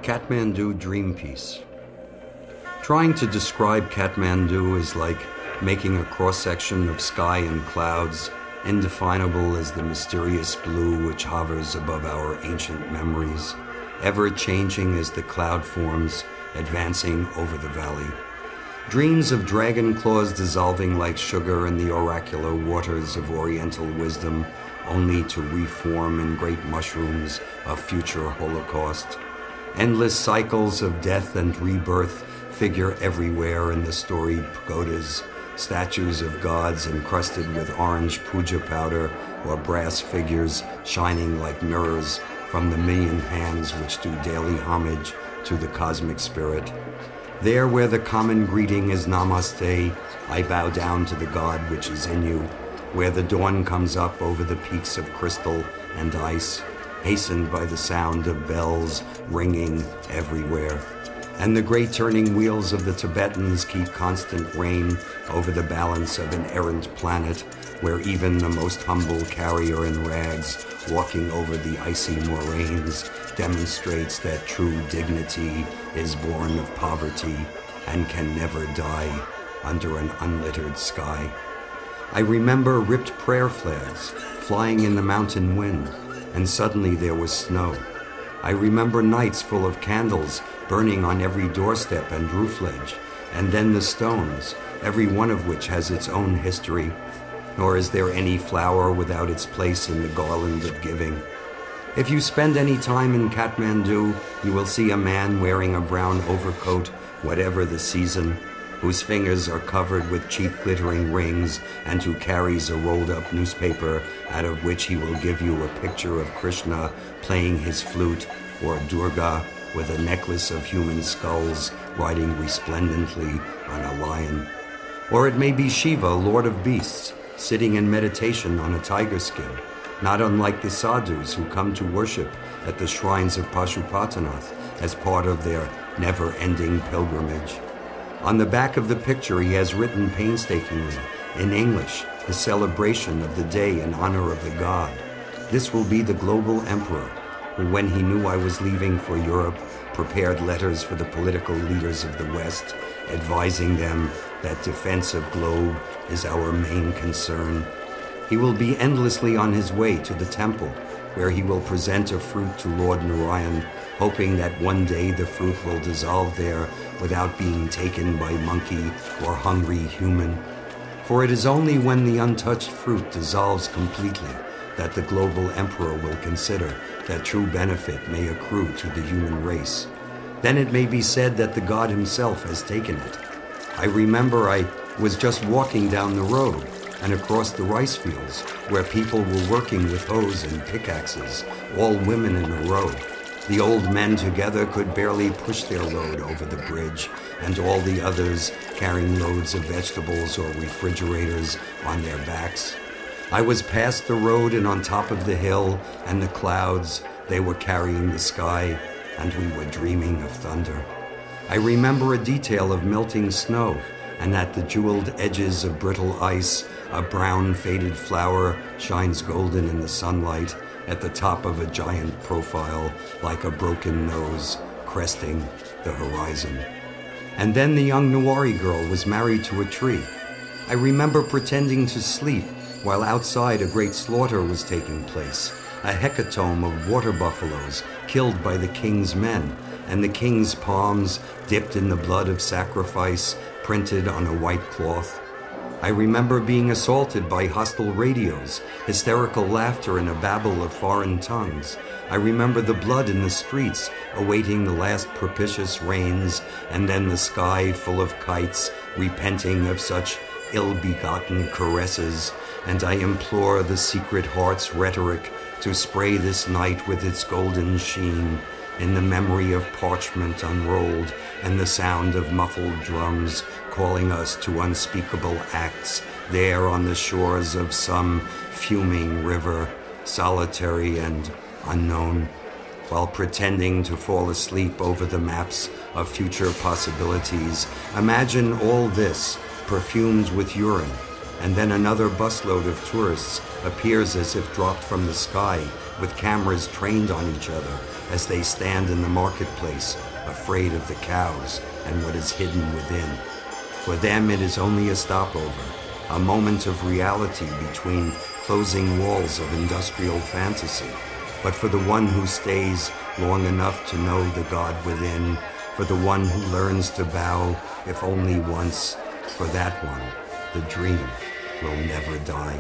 Kathmandu Dream Piece. Trying to describe Kathmandu is like making a cross-section of sky and clouds, indefinable as the mysterious blue which hovers above our ancient memories, ever-changing as the cloud forms, advancing over the valley. Dreams of dragon claws dissolving like sugar in the oracular waters of oriental wisdom, only to reform in great mushrooms of future holocaust. Endless cycles of death and rebirth figure everywhere in the storied pagodas, statues of gods encrusted with orange puja powder or brass figures shining like mirrors from the million hands which do daily homage to the cosmic spirit. There where the common greeting is Namaste, I bow down to the God which is in you, where the dawn comes up over the peaks of crystal and ice, hastened by the sound of bells ringing everywhere. And the great turning wheels of the Tibetans keep constant rein over the balance of an errant planet, where even the most humble carrier in rags walking over the icy moraines demonstrates that true dignity is born of poverty and can never die under an unlittered sky. I remember ripped prayer flags flying in the mountain wind, and suddenly there was snow. I remember nights full of candles burning on every doorstep and roof ledge, and then the stones, every one of which has its own history, nor is there any flower without its place in the garland of giving. If you spend any time in Kathmandu, you will see a man wearing a brown overcoat, whatever the season, whose fingers are covered with cheap glittering rings, and who carries a rolled-up newspaper out of which he will give you a picture of Krishna playing his flute, or Durga with a necklace of human skulls riding resplendently on a lion. Or it may be Shiva, Lord of Beasts, sitting in meditation on a tiger skin, not unlike the sadhus who come to worship at the shrines of Pashupatinath as part of their never-ending pilgrimage. On the back of the picture he has written painstakingly, in English, the celebration of the day in honor of the god. This will be the global emperor, who, when he knew I was leaving for Europe, prepared letters for the political leaders of the West, advising them that defense of globe is our main concern. He will be endlessly on his way to the temple, where he will present a fruit to Lord Narayan, hoping that one day the fruit will dissolve there without being taken by monkey or hungry human. For it is only when the untouched fruit dissolves completely that the global emperor will consider that true benefit may accrue to the human race. Then it may be said that the god himself has taken it. I remember I was just walking down the road and across the rice fields where people were working with hoes and pickaxes, all women in a row. The old men together could barely push their load over the bridge, and all the others carrying loads of vegetables or refrigerators on their backs. I was past the road and on top of the hill, and the clouds, they were carrying the sky, and we were dreaming of thunder. I remember a detail of melting snow, and at the jeweled edges of brittle ice, a brown faded flower shines golden in the sunlight at the top of a giant profile like a broken nose cresting the horizon. And then the young Newari girl was married to a tree. I remember pretending to sleep while outside a great slaughter was taking place, a hecatomb of water buffaloes killed by the king's men, and the king's palms dipped in the blood of sacrifice printed on a white cloth. I remember being assaulted by hostile radios, hysterical laughter and a babble of foreign tongues. I remember the blood in the streets, awaiting the last propitious rains, and then the sky full of kites, repenting of such ill-begotten caresses. And I implore the secret heart's rhetoric to spray this night with its golden sheen, in the memory of parchment unrolled and the sound of muffled drums calling us to unspeakable acts there on the shores of some fuming river, solitary and unknown, while pretending to fall asleep over the maps of future possibilities. Imagine all this perfumed with urine, And then another busload of tourists appears as if dropped from the sky, with cameras trained on each other as they stand in the marketplace, afraid of the cows and what is hidden within. For them it is only a stopover, a moment of reality between closing walls of industrial fantasy. But for the one who stays long enough to know the God within, for the one who learns to bow, if only once, for that one, the dream will never die.